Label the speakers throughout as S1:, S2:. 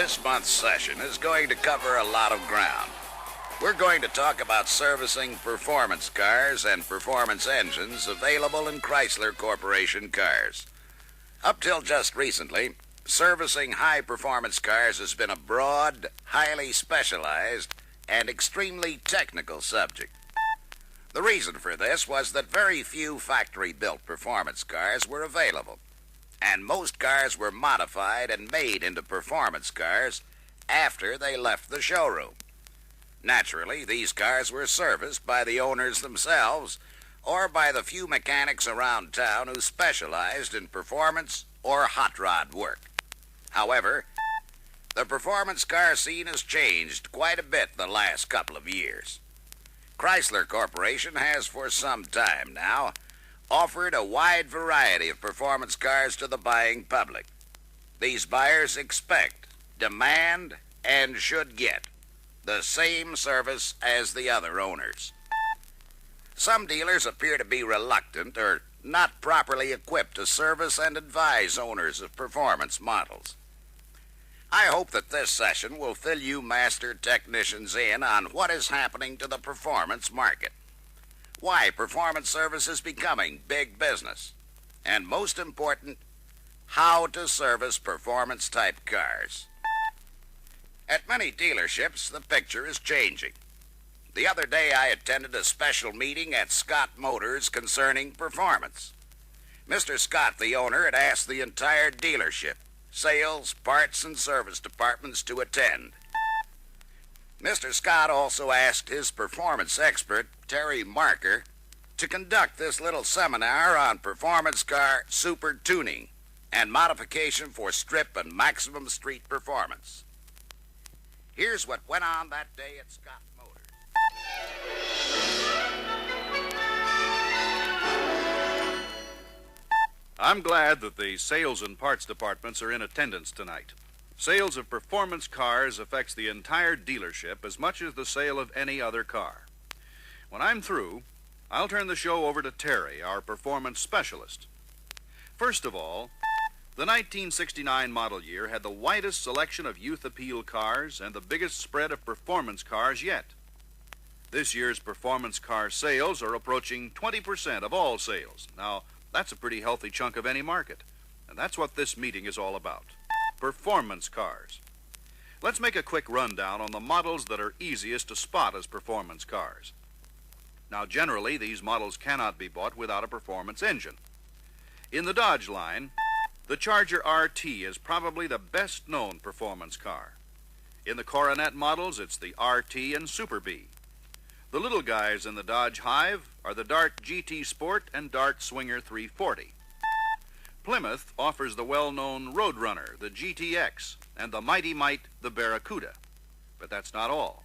S1: This month's session is going to cover a lot of ground. We're going to talk about servicing performance cars and performance engines available in Chrysler Corporation cars. Up till just recently, servicing high-performance cars has been a broad, highly specialized, and extremely technical subject. The reason for this was that very few factory-built performance cars were available, and most cars were modified and made into performance cars after they left the showroom. Naturally, these cars were serviced by the owners themselves or by the few mechanics around town who specialized in performance or hot rod work. However, the performance car scene has changed quite a bit the last couple of years. Chrysler Corporation has for some time now offered a wide variety of performance cars to the buying public. These buyers expect, demand, and should get the same service as the other owners. Some dealers appear to be reluctant or not properly equipped to service and advise owners of performance models. I hope that this session will fill you master technicians in on what is happening to the performance market, why performance service is becoming big business, and most important, how to service performance-type cars. At many dealerships, the picture is changing. The other day, I attended a special meeting at Scott Motors concerning performance. Mr. Scott, the owner, had asked the entire dealership, sales, parts, and service departments to attend. Mr. Scott also asked his performance expert, Terry Marker, to conduct this little seminar on performance car super tuning and modification for strip and maximum street performance. Here's what went on that day at Scott Motors.
S2: I'm glad that the sales and parts departments are in attendance tonight. Sales of performance cars affects the entire dealership as much as the sale of any other car. When I'm through, I'll turn the show over to Terry, our performance specialist. First of all, the 1969 model year had the widest selection of youth appeal cars and the biggest spread of performance cars yet. This year's performance car sales are approaching 20% of all sales. Now, that's a pretty healthy chunk of any market, and that's what this meeting is all about. Performance cars. Let's make a quick rundown on the models that are easiest to spot as performance cars. Now, generally, these models cannot be bought without a performance engine. In the Dodge line, the Charger RT is probably the best-known performance car. In the Coronet models, it's the RT and Super B. The little guys in the Dodge Hive are the Dart GT Sport and Dart Swinger 340. Plymouth offers the well-known Roadrunner, the GTX, and the Mighty Mite, the Barracuda. But that's not all.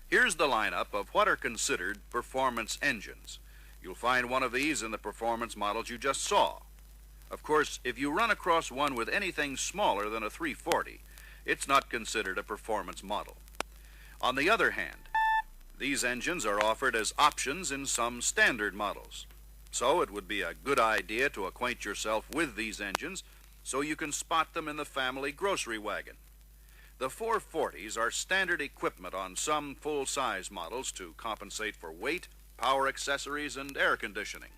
S2: Here's the lineup of what are considered performance engines. You'll find one of these in the performance models you just saw. Of course, if you run across one with anything smaller than a 340, it's not considered a performance model. On the other hand, these engines are offered as options in some standard models. So it would be a good idea to acquaint yourself with these engines so you can spot them in the family grocery wagon. The 440s are standard equipment on some full-size models to compensate for weight, power accessories, and air conditioning.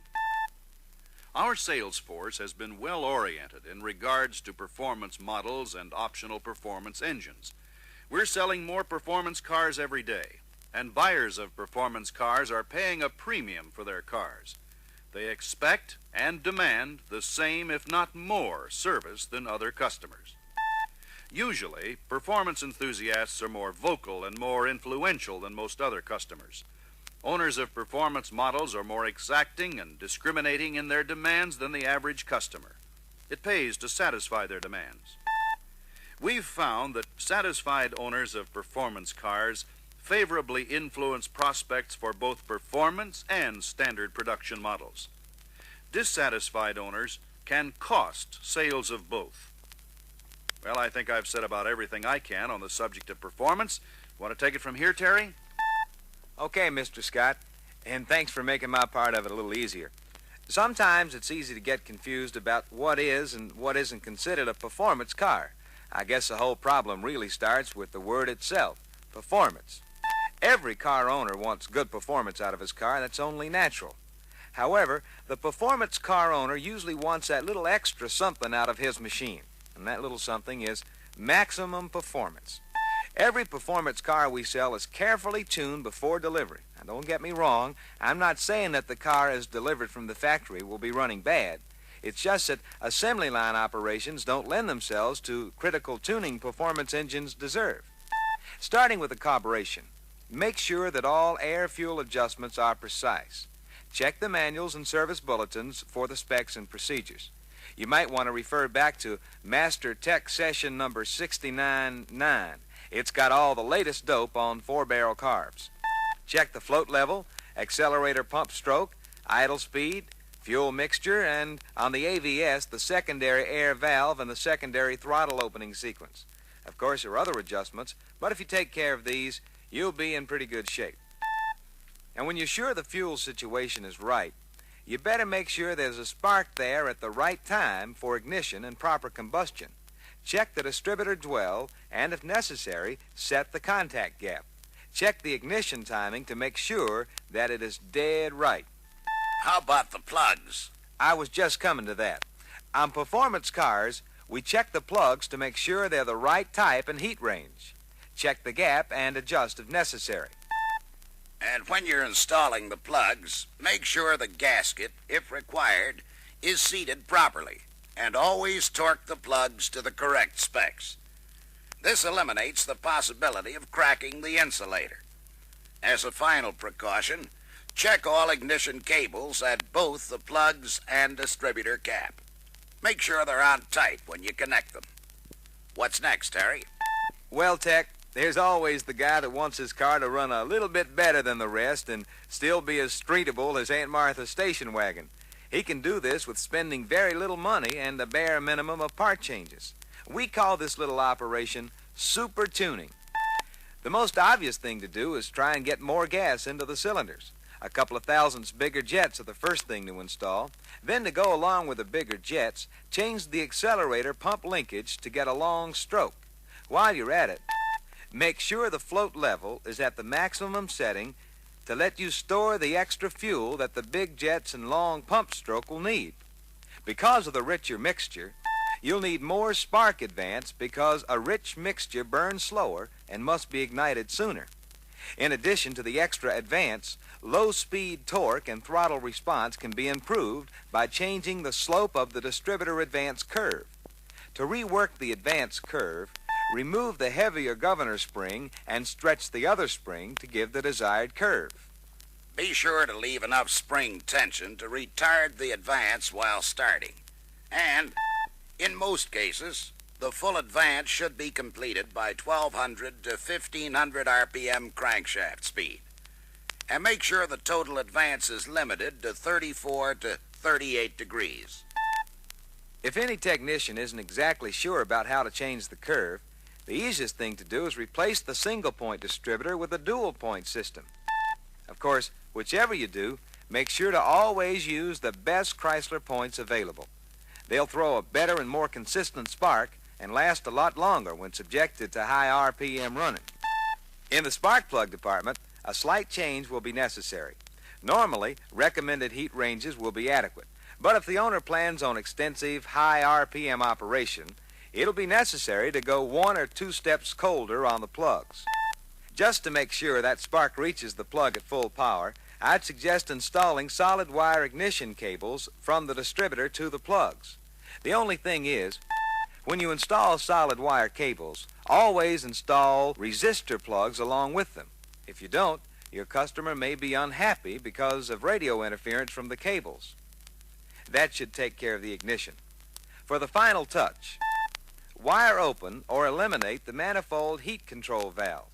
S2: Our sales force has been well oriented in regards to performance models and optional performance engines. We're selling more performance cars every day, and buyers of performance cars are paying a premium for their cars. They expect and demand the same, if not more, service than other customers. Usually, performance enthusiasts are more vocal and more influential than most other customers. Owners of performance models are more exacting and discriminating in their demands than the average customer. It pays to satisfy their demands. We've found that satisfied owners of performance cars favorably influence prospects for both performance and standard production models. Dissatisfied owners can cost sales of both. Well, I think I've said about everything I can on the subject of performance. Want to take it from here, Terry?
S3: Okay, Mr. Scott, and thanks for making my part of it a little easier. Sometimes it's easy to get confused about what is and what isn't considered a performance car. I guess the whole problem really starts with the word itself, performance. Every car owner wants good performance out of his car. That's only natural. However, the performance car owner usually wants that little extra something out of his machine. And that little something is maximum performance. Every performance car we sell is carefully tuned before delivery. Now, don't get me wrong. I'm not saying that the car as delivered from the factory will be running bad. It's just that assembly line operations don't lend themselves to critical tuning performance engines deserve. Starting with the carburation, make sure that all air-fuel adjustments are precise. Check the manuals and service bulletins for the specs and procedures. You might want to refer back to Master Tech Session number 69-9. It's got all the latest dope on four-barrel carbs. Check the float level, accelerator pump stroke, idle speed, fuel mixture, and on the AVS, the secondary air valve and the secondary throttle opening sequence. Of course, there are other adjustments, but if you take care of these, you'll be in pretty good shape. And when you're sure the fuel situation is right, you better make sure there's a spark there at the right time for ignition and proper combustion. Check the distributor dwell, and if necessary, set the contact gap. Check the ignition timing to make sure that it is dead right.
S1: How about the plugs?
S3: I was just coming to that. On performance cars, we check the plugs to make sure they're the right type and heat range. Check the gap and adjust if necessary.
S1: And when you're installing the plugs, make sure the gasket, if required, is seated properly, and always torque the plugs to the correct specs. This eliminates the possibility of cracking the insulator. As a final precaution, check all ignition cables at both the plugs and distributor cap. Make sure they're on tight when you connect them. What's next, Harry?
S3: Well, Tech, there's always the guy that wants his car to run a little bit better than the rest and still be as streetable as Aunt Martha's station wagon. He can do this with spending very little money and the bare minimum of part changes. We call this little operation super tuning. The most obvious thing to do is try and get more gas into the cylinders. A couple of thousandths bigger jets are the first thing to install. Then, to go along with the bigger jets, change the accelerator pump linkage to get a long stroke. While you're at it, make sure the float level is at the maximum setting to let you store the extra fuel that the big jets and long pump stroke will need. Because of the richer mixture, you'll need more spark advance because a rich mixture burns slower and must be ignited sooner. In addition to the extra advance, low-speed torque and throttle response can be improved by changing the slope of the distributor advance curve. To rework the advance curve, remove the heavier governor spring and stretch the other spring to give the desired curve.
S1: Be sure to leave enough spring tension to retard the advance while starting. And, in most cases, the full advance should be completed by 1200 to 1500 RPM crankshaft speed. And make sure the total advance is limited to 34 to 38 degrees.
S3: If any technician isn't exactly sure about how to change the curve, the easiest thing to do is replace the single-point distributor with a dual-point system. Of course, whichever you do, make sure to always use the best Chrysler points available. They'll throw a better and more consistent spark and last a lot longer when subjected to high RPM running. In the spark plug department, a slight change will be necessary. Normally, recommended heat ranges will be adequate, but if the owner plans on extensive high RPM operation, it'll be necessary to go 1 or 2 steps colder on the plugs. Just to make sure that spark reaches the plug at full power, I'd suggest installing solid wire ignition cables from the distributor to the plugs. The only thing is, when you install solid wire cables, always install resistor plugs along with them. If you don't, your customer may be unhappy because of radio interference from the cables. That should take care of the ignition. For the final touch, wire open or eliminate the manifold heat control valve.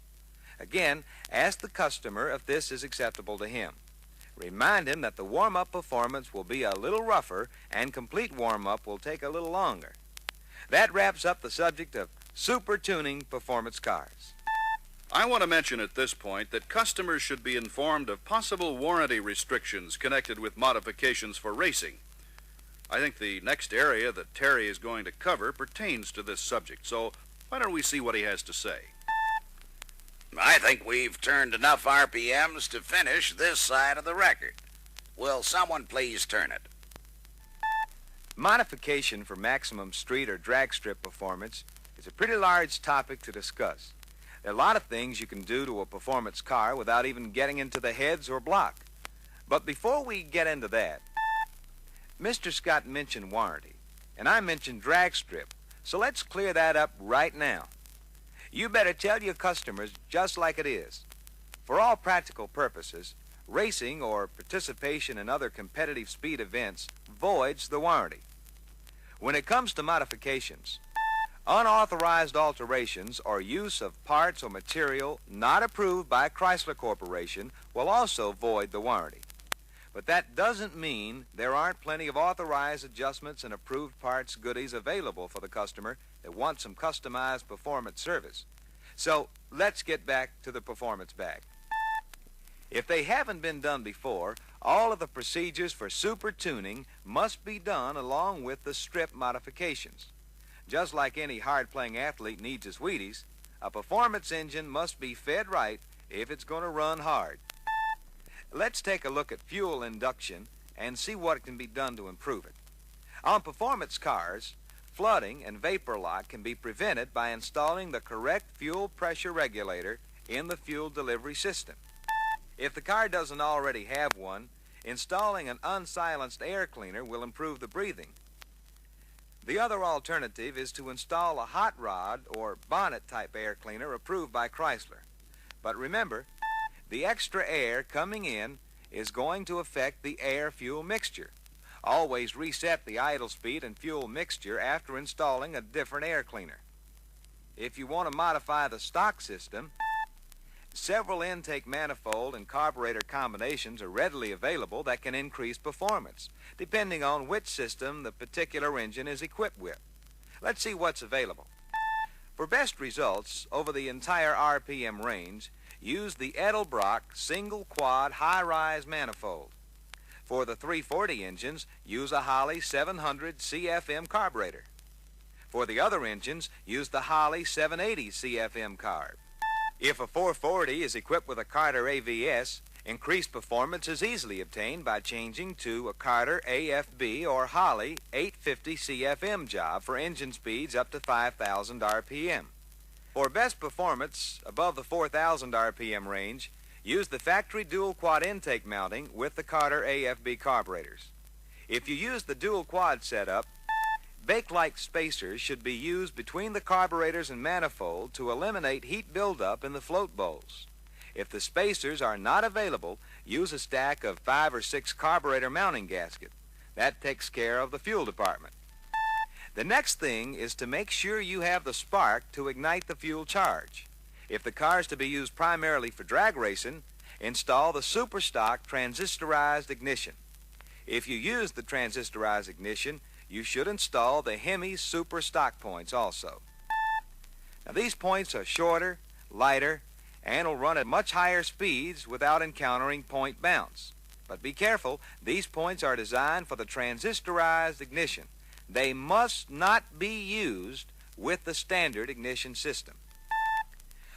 S3: Again, ask the customer if this is acceptable to him. Remind him that the warm-up performance will be a little rougher and complete warm-up will take a little longer. That wraps up the subject of super tuning performance cars.
S2: I want to mention at this point that customers should be informed of possible warranty restrictions connected with modifications for racing. I think the next area that Terry is going to cover pertains to this subject, so Why don't we see what he has to say?
S1: I think we've turned enough RPMs to finish this side of the record. Will someone please turn it?
S3: Modification for maximum street or drag strip performance is a pretty large topic to discuss. There are a lot of things you can do to a performance car without even getting into the heads or block. But before we get into that, Mr. Scott mentioned warranty, and I mentioned drag strip, so let's clear that up right now. You better tell your customers just like it is. For all practical purposes, racing or participation in other competitive speed events voids the warranty. When it comes to modifications, unauthorized alterations or use of parts or material not approved by Chrysler Corporation will also void the warranty. But that doesn't mean there aren't plenty of authorized adjustments and approved parts goodies available for the customer that wants some customized performance service. So let's get back to the performance bag. If they haven't been done before, all of the procedures for super tuning must be done along with the strip modifications. Just like any hard-playing athlete needs his Wheaties, a performance engine must be fed right if it's going to run hard. Let's take a look at fuel induction and see what can be done to improve it. On performance cars, flooding and vapor lock can be prevented by installing the correct fuel pressure regulator in the fuel delivery system. If the car doesn't already have one, installing an unsilenced air cleaner will improve the breathing. The other alternative is to install a hot rod or bonnet type air cleaner approved by Chrysler. But remember, the extra air coming in is going to affect the air-fuel mixture. Always reset the idle speed and fuel mixture after installing a different air cleaner. If you want to modify the stock system, several intake manifold and carburetor combinations are readily available that can increase performance, depending on which system the particular engine is equipped with. Let's see what's available. For best results over the entire RPM range, use the Edelbrock single quad high-rise manifold. For the 340 engines, use a Holley 700 CFM carburetor. For the other engines, use the Holley 780 CFM carb. If a 440 is equipped with a Carter AVS, increased performance is easily obtained by changing to a Carter AFB or Holley 850 CFM job for engine speeds up to 5,000 RPM. For best performance above the 4,000 RPM range, use the factory dual quad intake mounting with the Carter AFB carburetors. If you use the dual quad setup, bake-like spacers should be used between the carburetors and manifold to eliminate heat buildup in the float bowls. If the spacers are not available, use a stack of 5 or 6 carburetor mounting gaskets. That takes care of the fuel department. The next thing is to make sure you have the spark to ignite the fuel charge. If the car is to be used primarily for drag racing, install the super stock transistorized ignition. If you use the transistorized ignition, you should install the Hemi super stock points also. Now these points are shorter, lighter, and will run at much higher speeds without encountering point bounce. But be careful, these points are designed for the transistorized ignition. They must not be used with the standard ignition system.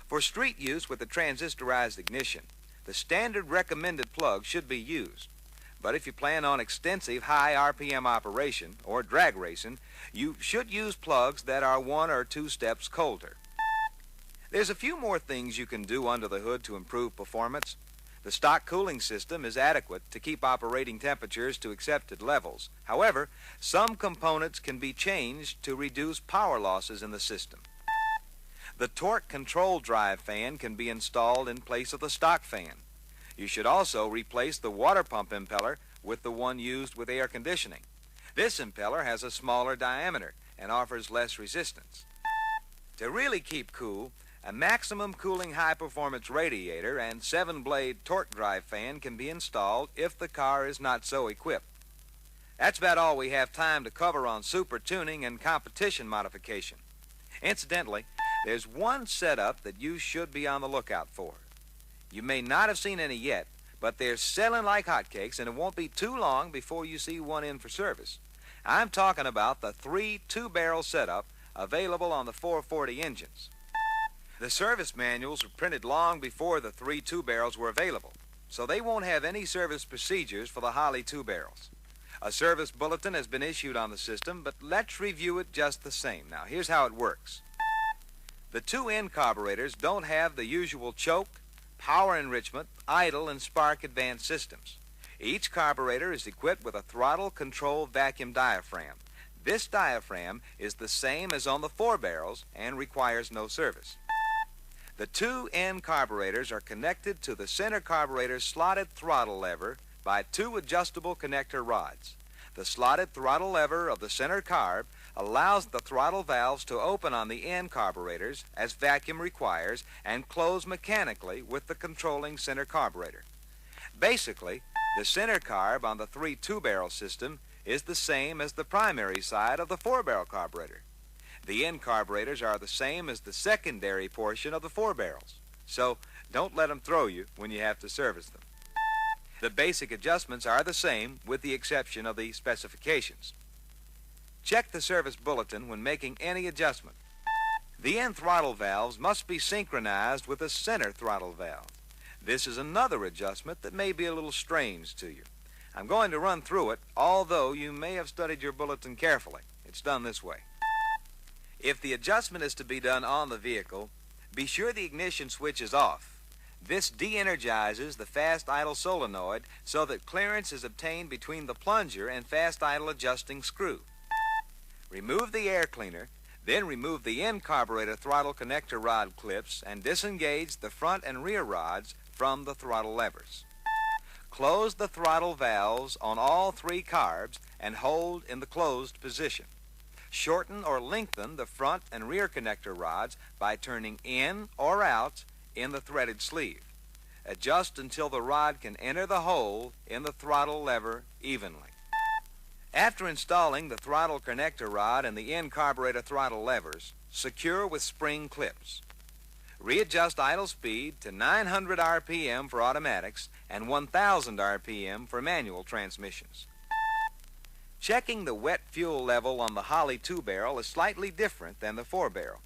S3: For street use with the transistorized ignition, the standard recommended plug should be used. But if you plan on extensive high RPM operation or drag racing, you should use plugs that are 1 or 2 steps colder. There's a few more things you can do under the hood to improve performance. The stock cooling system is adequate to keep operating temperatures to accepted levels. However, some components can be changed to reduce power losses in the system. The torque control drive fan can be installed in place of the stock fan. You should also replace the water pump impeller with the one used with air conditioning. This impeller has a smaller diameter and offers less resistance. To really keep cool, a maximum cooling high-performance radiator and 7-blade torque drive fan can be installed if the car is not so equipped. That's about all we have time to cover on super tuning and competition modification. Incidentally, there's one setup that you should be on the lookout for. You may not have seen any yet, but they're selling like hotcakes, and it won't be too long before you see one in for service. I'm talking about the 3 two-barrel setup available on the 440 engines. The service manuals were printed long before the 3 two-barrels were available, so they won't have any service procedures for the Holly two-barrels. A service bulletin has been issued on the system, but let's review it just the same. Now, here's how it works. The 2 end carburetors don't have the usual choke, power enrichment, idle, and spark advance systems. Each carburetor is equipped with a throttle control vacuum diaphragm. This diaphragm is the same as on the 4 barrels and requires no service. The 2 end carburetors are connected to the center carburetor's slotted throttle lever by 2 adjustable connector rods. The slotted throttle lever of the center carb allows the throttle valves to open on the end carburetors as vacuum requires and close mechanically with the controlling center carburetor. Basically, the center carb on the 3 two-barrel system is the same as the primary side of the 4-barrel carburetor. The end carburetors are the same as the secondary portion of the 4 barrels, so don't let them throw you when you have to service them. The basic adjustments are the same with the exception of the specifications. Check the service bulletin when making any adjustment. The end throttle valves must be synchronized with the center throttle valve. This is another adjustment that may be a little strange to you. I'm going to run through it, although you may have studied your bulletin carefully. It's done this way. If the adjustment is to be done on the vehicle, be sure the ignition switch is off. This de-energizes the fast idle solenoid so that clearance is obtained between the plunger and fast idle adjusting screw. Remove the air cleaner, then remove the end carburetor throttle connector rod clips and disengage the front and rear rods from the throttle levers. Close the throttle valves on all 3 carbs and hold in the closed position. Shorten or lengthen the front and rear connector rods by turning in or out in the threaded sleeve. Adjust until the rod can enter the hole in the throttle lever evenly. After installing the throttle connector rod and the end carburetor throttle levers, secure with spring clips. Readjust idle speed to 900 RPM for automatics and 1000 RPM for manual transmissions. Checking the wet fuel level on the Holly 2-barrel is slightly different than the 4-barrel.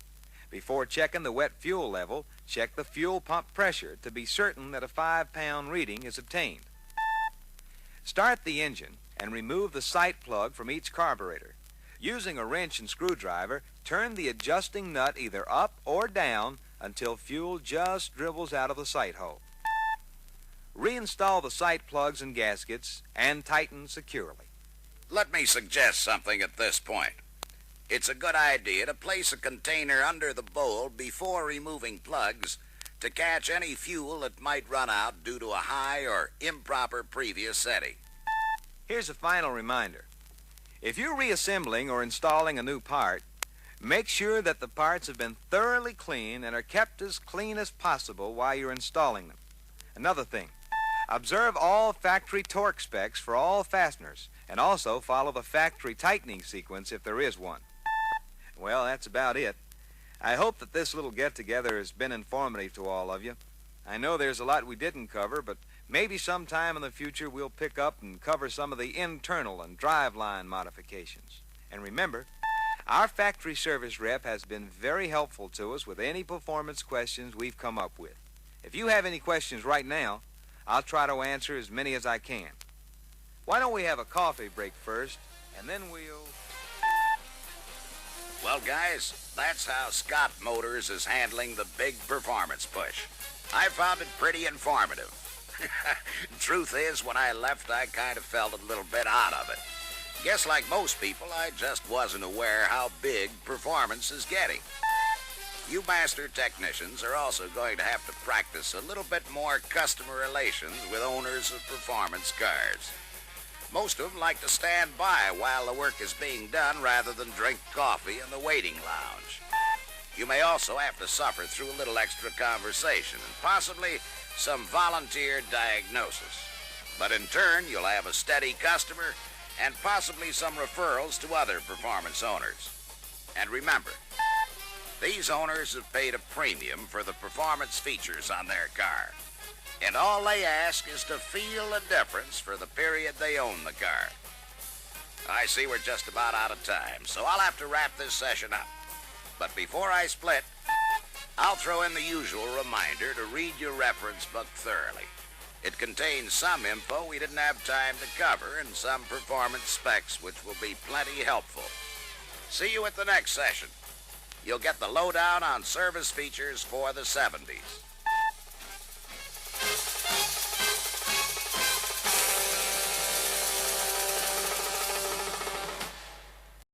S3: Before checking the wet fuel level, check the fuel pump pressure to be certain that a 5-pound reading is obtained. Start the engine and remove the sight plug from each carburetor. Using a wrench and screwdriver, turn the adjusting nut either up or down until fuel just dribbles out of the sight hole. Reinstall the sight plugs and gaskets and tighten securely.
S1: Let me suggest something at this point. It's a good idea to place a container under the bowl before removing plugs to catch any fuel that might run out due to a high or improper previous setting.
S3: Here's a final reminder. If you're reassembling or installing a new part, make sure that the parts have been thoroughly cleaned and are kept as clean as possible while you're installing them. Another thing, observe all factory torque specs for all fasteners and also follow the factory tightening sequence if there is one. Well, that's about it. I hope that this little get-together has been informative to all of you. I know there's a lot we didn't cover, but maybe sometime in the future we'll pick up and cover some of the internal and driveline modifications. And remember, our factory service rep has been very helpful to us with any performance questions we've come up with. If you have any questions right now, I'll try to answer as many as I can. Why don't we have a coffee break first, and then we'll...
S1: Well, guys, that's how Scott Motors is handling the big performance push. I found it pretty informative. Truth is, when I left, I kind of felt a little bit out of it. Guess like most people, I just wasn't aware how big performance is getting. You master technicians are also going to have to practice a little bit more customer relations with owners of performance cars. Most of them like to stand by while the work is being done rather than drink coffee in the waiting lounge. You may also have to suffer through a little extra conversation and possibly some volunteer diagnosis. But in turn, you'll have a steady customer and possibly some referrals to other performance owners. And remember, these owners have paid a premium for the performance features on their car. And all they ask is to feel the difference for the period they own the car. I see we're just about out of time, so I'll have to wrap this session up. But before I split, I'll throw in the usual reminder to read your reference book thoroughly. It contains some info we didn't have time to cover and some performance specs which will be plenty helpful. See you at the next session. You'll get the lowdown on service features for the 70s.